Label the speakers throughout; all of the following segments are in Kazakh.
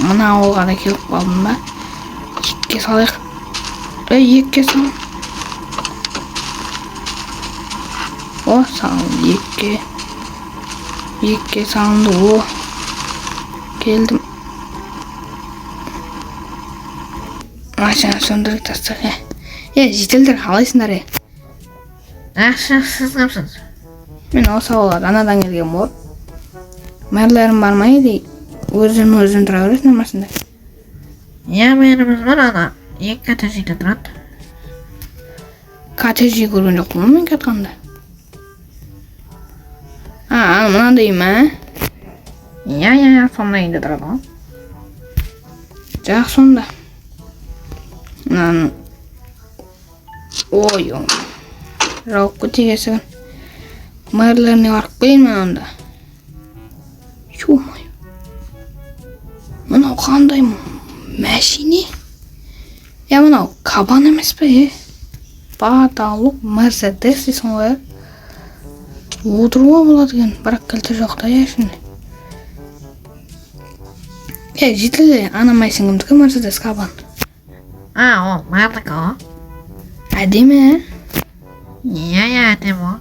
Speaker 1: мына ауылға да келіп қалдым ба. Екіге салайық. Екіге сал. О, салынды екіге. Екіге салынды. О, келдім. Машина сөндіріп тастақ. Жителдер қалайсыңдар?
Speaker 2: Жақсы, сіз кімсіз?
Speaker 1: Мен осы ауылға жаңадан келген болып. Мәрлерім бармайды. Өзім тұра бересің амасында.
Speaker 2: Мейіріміз бар, ана 2 коттеджде тұрады.
Speaker 1: Коттеджде көрген жоқпын мен кетқанда. Мынандай ма?
Speaker 2: Сондай үйде тұрады ғой.
Speaker 1: Жақсы сонда. Мынаны ой, жауып кетегесігін. Мэрлеріне барып келейін мен онда. Ё-мое. Мынау қандай мәшине? Мынау кабан емес пе? Баталық Мерседес дейсің ғой. Отыруға болады екен, бірақ кілті жоқ та ішінде. Жетілде анамайсың кімдікі Мерседес кабан.
Speaker 2: Ол мәрдікі ғой.
Speaker 1: Әдемі,
Speaker 2: Әдемі ғой.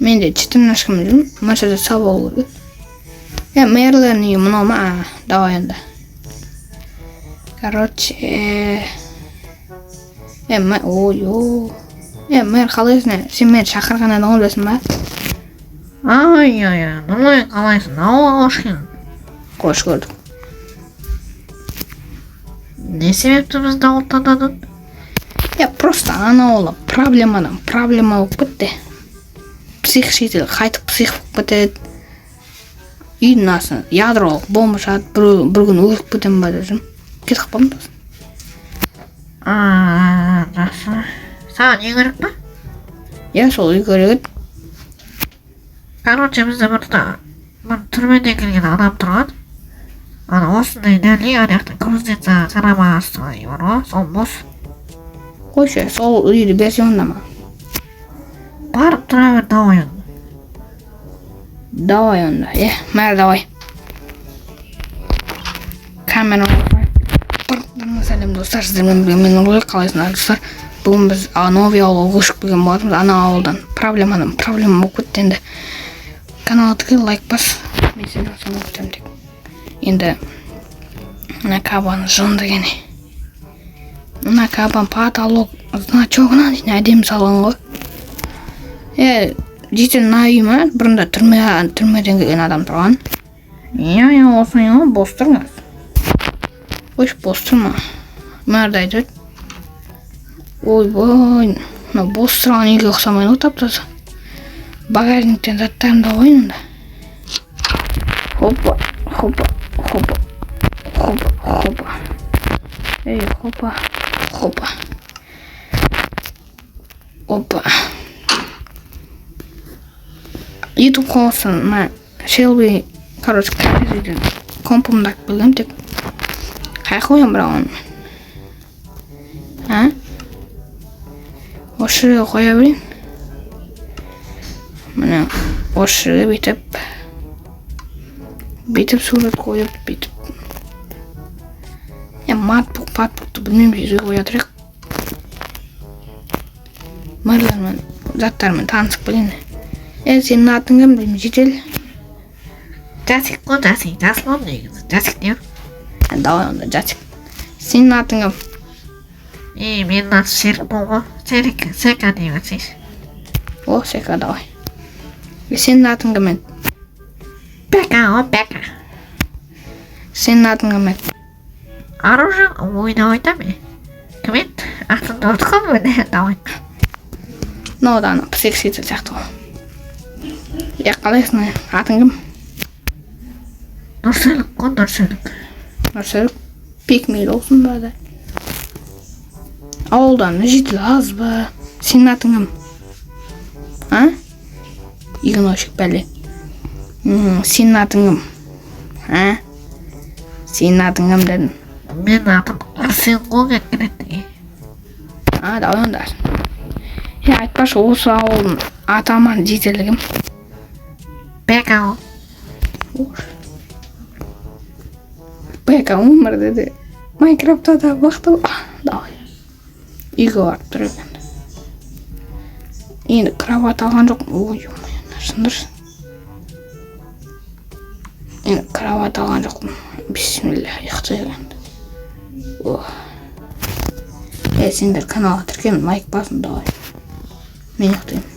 Speaker 1: Мен де четырнашкам жүрмін, Мерседес сал болу керек. Мэрлердің үйі мынау ма? Давай енді. Короче... Мэр қалайсың? Сен мені шақырған едің білесің ба?
Speaker 2: Нұрлай қалайсың? Ауылға қош келдің.
Speaker 1: Қош көрдік.
Speaker 2: Не себепті бізді ауылтададың?
Speaker 1: Просто ана ауылы проблема болып кетті. Псих шетел, қайтып псих болып кетеді. Үйдің астына ядролық бомба шығады, бір күн өліп кетем ба деп жүрмін. Кетіп қалдым ба?
Speaker 2: Жақсы. Саған үй керек па?
Speaker 1: Сол үй керек еді.
Speaker 2: Короче, бізде бір түрмеден келген адам тұрған. Осындай дәлей, аяқтың көзден қарама астыға үй бар ғой, сол бос.
Speaker 1: Қойшы, сол үйді берсе онда ма?
Speaker 2: Барып тұра бер, давай онда.
Speaker 1: Давай онда, мәрі давай. Камера бар. Сәлем достар, сіздермен бірге мен Нұрбек, қалайсыңдар достар? Бүгін біз новый ауылға көшіп келген болатынбыз. Ана ауылдан проблема болып кетті енді. Каналға тікелей лайк бас. Мен сенден соны күтемін тек. Енді мына кабан жынды кене. Мына кабан потолок значогынан әдемі салған ғой. Жетел мына үй ма? Бұрында түрмеден келген адам тұрған.
Speaker 2: Осы үй бос тұрмыз.
Speaker 1: Қойш бос тұрма. Мәрді айтып. Ойбой, бос тұрған үйге ұқсамайды ғой таптасы. Багажниктен заттарымды қойын онда. Хопа. Хопа. YouTube қосын, Shelby, короче, кәдеден компымды ақ білгім тек. Қай қойын бірақ оны? Осы жерге қоя берейін. Міне, осы жерге бүйтіп сурет қойып, бүйтіп. Матбуқты білмеймін жерге қоя тұрайық. Мәрлермен, заттармен танысып білейін. Сенің атын кім деймін, жетел?
Speaker 2: Жасик қой, жасик қой негізі, жасик не бар?
Speaker 1: Давай онда, жасик. Сенің атын кім?
Speaker 2: Менің аты Серік болғы, Сека деймін сіз.
Speaker 1: Сека, давай. Сенің атын кім еді?
Speaker 2: Бека.
Speaker 1: Сенің атын кім еді?
Speaker 2: Аружан, ойна ме? Кім еді? Атын дұрды қой мені, давай.
Speaker 1: Ана псих шетел сияқты ғой. Қалайсың, атын кім?
Speaker 2: Нұрсөлік қой, Нұрсөлік.
Speaker 1: Нұрсөлік? Пекмейл олсын ба да? Ауылдан жетіл аз ба? Сенің атын кім? Игнойшық бәле. Сенің атын кім? Сенің атын кім дедің?
Speaker 2: Менің атым Арсен қой кеткенетті.
Speaker 1: Давай онда. Айтпашы, осы ауылдың атаман жетелі кім?
Speaker 2: Бека ғой.
Speaker 1: Бэка умер деді. Майнкрафтта да бақты. Давай. Үйге барып тұр екен. Енді кровать алған жоқ. Ой, шындырсың. Енді кровать алған жоқпын. Бисмилля, ұйықтайын. Сендер каналға тіркелін, лайк басын, давай. Мен ұйықтайын.